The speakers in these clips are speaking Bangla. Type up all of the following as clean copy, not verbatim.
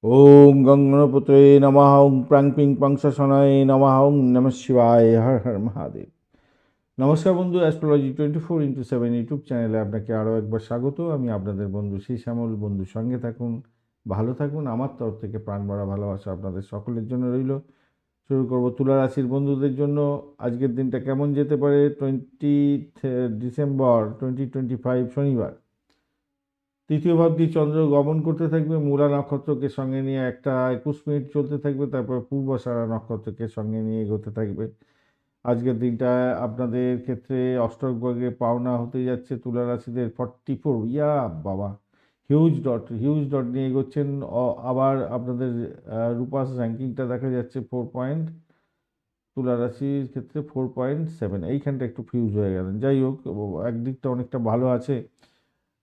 ओम गंगणपते नमः ओम प्राং पिং पंसाशनाय नमः ओम नमः शिवाय हर हर महादेव। নমস্কার বন্ধু, অ্যাস্ট্রোলজি 24x7 ইউটিউব চ্যানেলে আপনাকে আরও একবার স্বাগত। আমি আপনাদের বন্ধু শ্রী শ্যামল। বন্ধুর সঙ্গে থাকুন, ভালো থাকুন। আমার তরফ থেকে প্রাণ ভরা ভালোবাসা আপনাদের সকলের জন্য রইল। শুরু করব তুলা রাশির বন্ধুদের জন্য আজকের দিনটা কেমন যেতে পারে। 20 ডিসেম্বর 2025 শনিবার। তৃতীয় ভাবটি চন্দ্র গমন করতে থাকবে, মূলা নক্ষত্রকে সঙ্গে নিয়ে একটা 21 মিনিট চলতে থাকবে, তারপর পূর্বাষাঢ়া নক্ষত্রকে সঙ্গে নিয়ে এগোতে থাকবে। আজকের দিনটা আপনাদের ক্ষেত্রে অষ্টক ভাগে পাওনা হতে যাচ্ছে তুলা রাশিদের 44, বাবা, হিউজ ডট নিয়ে এগোচ্ছেন। আবার আপনাদের রূপাস র্যাঙ্কিংটা দেখা যাচ্ছে 4 পয়েন্ট, তুলা রাশির ক্ষেত্রে 4.7। এইখানটা একটু ফিউজ হয়ে গেলেন। যাই হোক, একদিকটা অনেকটা ভালো আছে।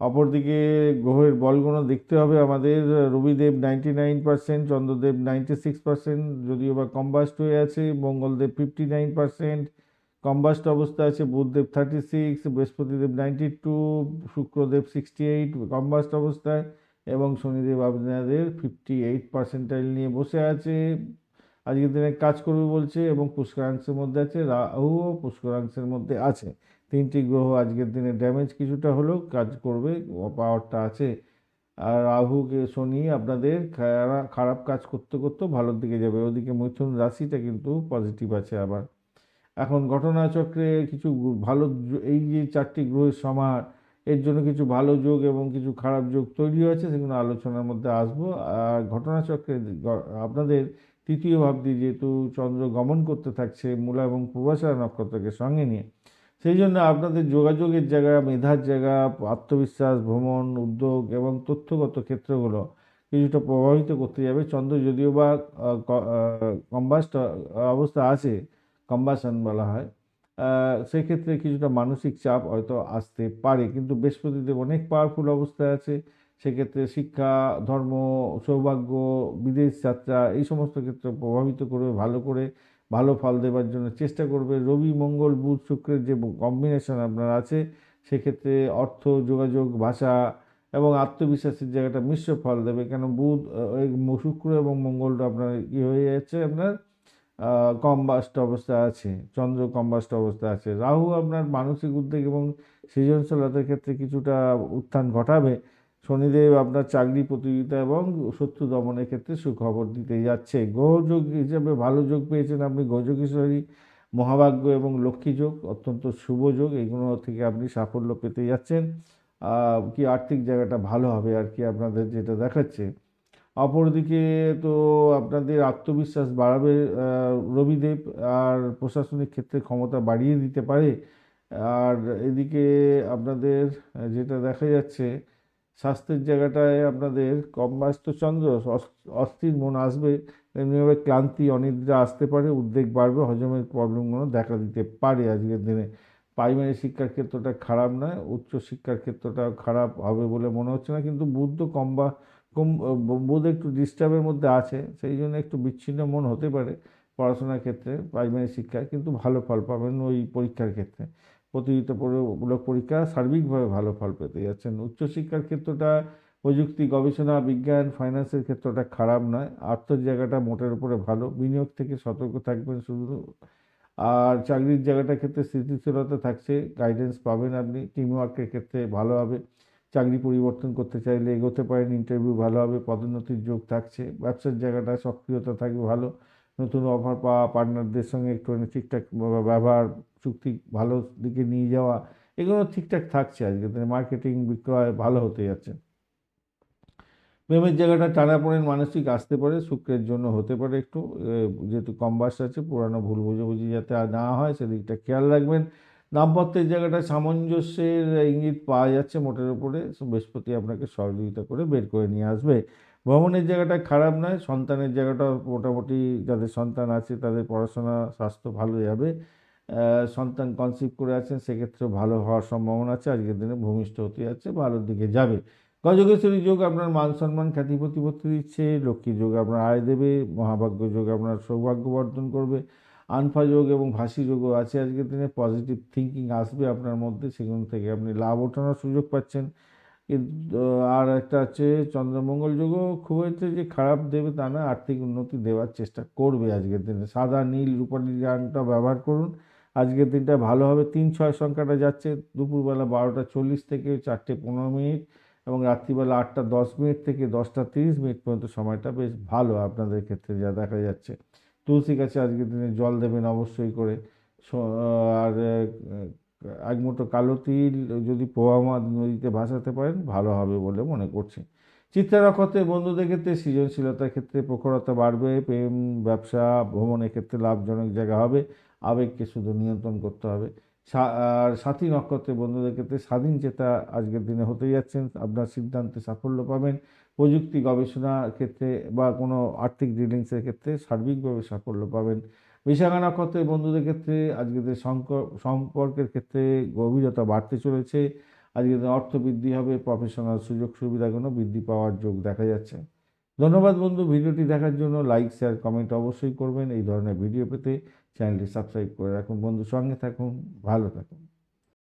অপরদিকে গ্রহের বলগণনা দেখতে হবে আমাদের। রবিদেব 99%, চন্দ্রদেব 96%, যদিও বা কম্বাস্ট হয়ে আছে। মঙ্গলদেব 59% কম্বাস্ট অবস্থা আছে। বুধদেব 36, বৃহস্পতিদেব 92, শুক্রদেব 68 কম্বাস্ট অবস্থায়, এবং শনিদেব আপনাদের 58% নিয়ে বসে আছে। আজকের দিনে কাজ করবে বলছে, এবং পুষ্করাংশের মধ্যে আছে। রাহুও পুষ্করাংশের মধ্যে আছে। তিনটি গ্রহ আজকের দিনে ড্যামেজ কিছুটা হলেও কাজ করবে, পাওয়ারটা আছে। আর রাহুকে শনি আপনাদের খারাপ কাজ করতে করতেও ভালোর দিকে যাবে। ওদিকে মিথুন রাশিটা কিন্তু পজিটিভ আছে আবার। এখন ঘটনাচক্রে কিছু ভালো, এই যে চারটি গ্রহের সমাহার, এর জন্য কিছু ভালো যোগ এবং কিছু খারাপ যোগ তৈরি হয়েছে, সেগুলো আলোচনার মধ্যে আসবো। আর ঘটনাচক্রে আপনাদের তৃতীয় ভাবটি যেহেতু চন্দ্র গমন করতে থাকছে মূলা এবং পূর্বাষাঢ়া নক্ষত্রকে সঙ্গে নিয়ে, সেই জন্য আপনাদের যোগাযোগের জায়গা, মেধার জায়গা, আত্মবিশ্বাস, ভ্রমণ, উদ্যোগ এবং তথ্যগত ক্ষেত্রগুলো কিছুটা প্রভাবিত করতে যাবে। চন্দ্র যদিও বা কম্বাস্ট অবস্থা আছে, কম্বাসন বলা হয়, সেক্ষেত্রে কিছুটা মানসিক চাপ হয়তো আসতে পারে। কিন্তু বৃহস্পতিদেব অনেক পাওয়ারফুল অবস্থায় আছে, সেক্ষেত্রে শিক্ষা, ধর্ম, সৌভাগ্য, বিদেশ যাত্রা, এই সমস্ত ক্ষেত্রে প্রভাবিত করবে, ভালো করে ভালো ফল দেবার জন্য চেষ্টা করবে। রবি মঙ্গল বুধ শুক্রের যে কম্বিনেশন আপনার আছে, সেক্ষেত্রে অর্থ, যোগাযোগ, ভাষা এবং আত্মবিশ্বাসের জায়গাটা মিশ্র ফল দেবে। কেন বুধ, শুক্র এবং মঙ্গলটা আপনার কী হয়ে যাচ্ছে, আপনার কম্বাস্ট অবস্থা আছে। চন্দ্র কম্বাস্ট অবস্থা আছে। রাহু আপনার মানসিক উদ্বেগ এবং সৃজনশীলতার ক্ষেত্রে কিছুটা উত্থান ঘটাবে। শনিদেব আপনার চাকরি প্রতিযোগিতা এবং শত্রু দমনের ক্ষেত্রে সুখবর দিতে যাচ্ছে। গ্রহযোগ হিসেবে ভালো যোগ পেয়েছেন আপনি, গজকেশ্বরী, মহাভাগ্য এবং লক্ষ্মী যোগ, অত্যন্ত শুভ যোগ। এগুলো থেকে আপনি সাফল্য পেতে যাচ্ছেন। কি আর্থিক জায়গাটা ভালো হবে আর কি আপনাদের যেটা দেখাচ্ছে। অপরদিকে তো আপনাদের আত্মবিশ্বাস বাড়াবে রবিদেব, আর প্রশাসনিক ক্ষেত্রে ক্ষমতা বাড়িয়ে দিতে পারে। আর এদিকে আপনাদের যেটা দেখা যাচ্ছে, স্বাস্থ্যের জায়গাটায় আপনাদের কম্বাস্ত চন্দ্র, অস্থির মন আসবে, এমনিভাবে ক্লান্তি, অনিদ্রা আসতে পারে, উদ্বেগ বাড়বে, হজমের প্রবলেমগুলো দেখা দিতে পারে আজকের দিনে। প্রাইমারি শিক্ষার ক্ষেত্রটা খারাপ নয়, উচ্চ শিক্ষার ক্ষেত্রটা খারাপ হবে বলে মনে হচ্ছে না। কিন্তু বুধ বুধ একটু ডিস্টার্বের মধ্যে আছে, সেই জন্য একটু বিচ্ছিন্ন মন হতে পারে পড়াশোনার ক্ষেত্রে, প্রাইমারি শিক্ষায়। কিন্তু ভালো ফল পাবেন ওই পরীক্ষার ক্ষেত্রে। প্রতিযোগিতামূলক পরীক্ষা সার্বিকভাবে ভালো ফল পেতে যাচ্ছেন। উচ্চশিক্ষার ক্ষেত্রটা, প্রযুক্তি, গবেষণা, বিজ্ঞান, ফাইন্যান্সের ক্ষেত্রটা খারাপ নয়। আর্থের জায়গাটা মোটের উপরে ভালো, বিনিয়োগ থেকে সতর্ক থাকবেন শুধু। আর চাকরির জায়গাটার ক্ষেত্রে স্থিতিশীলতা থাকছে, গাইডেন্স পাবেন আপনি। টিমওয়ার্কের ক্ষেত্রে ভালো হবে। চাকরি পরিবর্তন করতে চাইলে এগোতে পারেন, ইন্টারভিউ ভালো হবে, পদোন্নতির যোগ থাকছে। ব্যবসার জায়গাটা সক্রিয়তা থাকবে ভালো। নতুন অফার পাওয়া, পার্টনারদের সঙ্গে একটুখানি ঠিকঠাক ব্যবহার, চুক্তি ভালো দিকে নিয়ে যাওয়া, এগুলো ঠিকঠাক থাকছে আজকে। মার্কেটিং, বিক্রয় ভালো হতে যাচ্ছে। প্রেমের জায়গাটা টানাপোড়েন মানসিক আসতে পারে, শুক্রের জন্য হতে পারে একটু, যেহেতু কম বাস আছে, পুরানো ভুল বুঝাবুঝি যাতে আর না হয় সেদিকটা খেয়াল রাখবেন। দাম্পত্যের জায়গাটা সামঞ্জস্যের ইঙ্গিত পাওয়া যাচ্ছে মোটের উপরে। বৃহস্পতি আপনাকে সহযোগিতা করে বের করে নিয়ে আসবে। ভ্রমণের জায়গাটা খারাপ নয়। সন্তানের জায়গাটা মোটামুটি, যাদের সন্তান আছে তাদের পড়াশোনা, স্বাস্থ্য ভালো যাবে। সন্তান কনসিভ করে আছেন, সেক্ষেত্রে ভালো হওয়ার সম্ভাবনা আছে। আজকের দিনে ভূমিষ্ঠ হতে যাচ্ছে, ভালোর দিকে যাবে। গজকেশ্বরী যোগ আপনার মান সম্মান, খ্যাতি, প্রতিপত্তি দিচ্ছে। লক্ষ্মী যোগ আপনার আয় দেবে। মহাভাগ্য যোগ আপনার সৌভাগ্য বর্ধন করবে। আনফা যোগ এবং ভাসি যোগও আছে আজকের দিনে। পজিটিভ থিঙ্কিং আসবে আপনার মধ্যে, সেগুলো থেকে আপনি লাভ ওঠানোর সুযোগ পাচ্ছেন। কিন্তু আর একটা আছে চন্দ্রমঙ্গল যোগও খুব হচ্ছে যে খারাপ দেবে তা না, আর্থিক উন্নতি দেওয়ার চেষ্টা করবে আজকের দিনে। সাদা নীল রূপালী রঙটা ব্যবহার করুন, আজকের দিনটা ভালো হবে। 3-6 সংখ্যাটা যাচ্ছে দুপুরবেলা 12টা 40 থেকে 4টে 15 মিনিট, এবং রাত্রিবেলা 8টা 10 মিনিট থেকে 10টা 30 মিনিট পর্যন্ত সময়টা বেশ ভালো আপনাদের ক্ষেত্রে যা দেখা যাচ্ছে। তুলসী গাছে আজকের দিনে জল দেবেন অবশ্যই করে। আর এক মুঠো কালো তিল যদি প্রবাহমান নদীতে ভাসাতে পারেন ভালো হবে বলে মনে করছি। চিত্রা নক্ষত্রের বন্ধুদের ক্ষেত্রে সৃজনশীলতার ক্ষেত্রে প্রখরতা বাড়বে, প্রেম ব্যবসা ভ্রমণের ক্ষেত্রে লাভজনক জায়গা হবে, আবেগকে শুধু নিয়ন্ত্রণ করতে হবে। আর সাথী নক্ষত্রের বন্ধুদের ক্ষেত্রে স্বাধীন চেতা আজকের দিনে হতে যাচ্ছেন, আপনার সিদ্ধান্তে সাফল্য পাবেন। প্রযুক্তি গবেষণার ক্ষেত্রে বা কোনো আর্থিক ডিলিংসের ক্ষেত্রে সার্বিকভাবে সাফল্য পাবেন। বিশাখা নক্ষত্রের বন্ধুদের ক্ষেত্রে আজকের সম্পর্কের ক্ষেত্রে গভীরতা বাড়তে চলেছে, আজকের দিনে অর্থ বৃদ্ধি হবে, প্রফেশনাল সুযোগ সুবিধাগুলো বৃদ্ধি পাওয়ার যোগ দেখা যাচ্ছে। ধন্যবাদ বন্ধু, ভিডিওটি দেখার জন্য। লাইক শেয়ার কমেন্ট অবশ্যই করবেন। এই ধরনের ভিডিও পেতে চ্যানেলটি সাবস্ক্রাইব করে রাখুন বন্ধু, সঙ্গে থাকুন, ভালো থাকুন।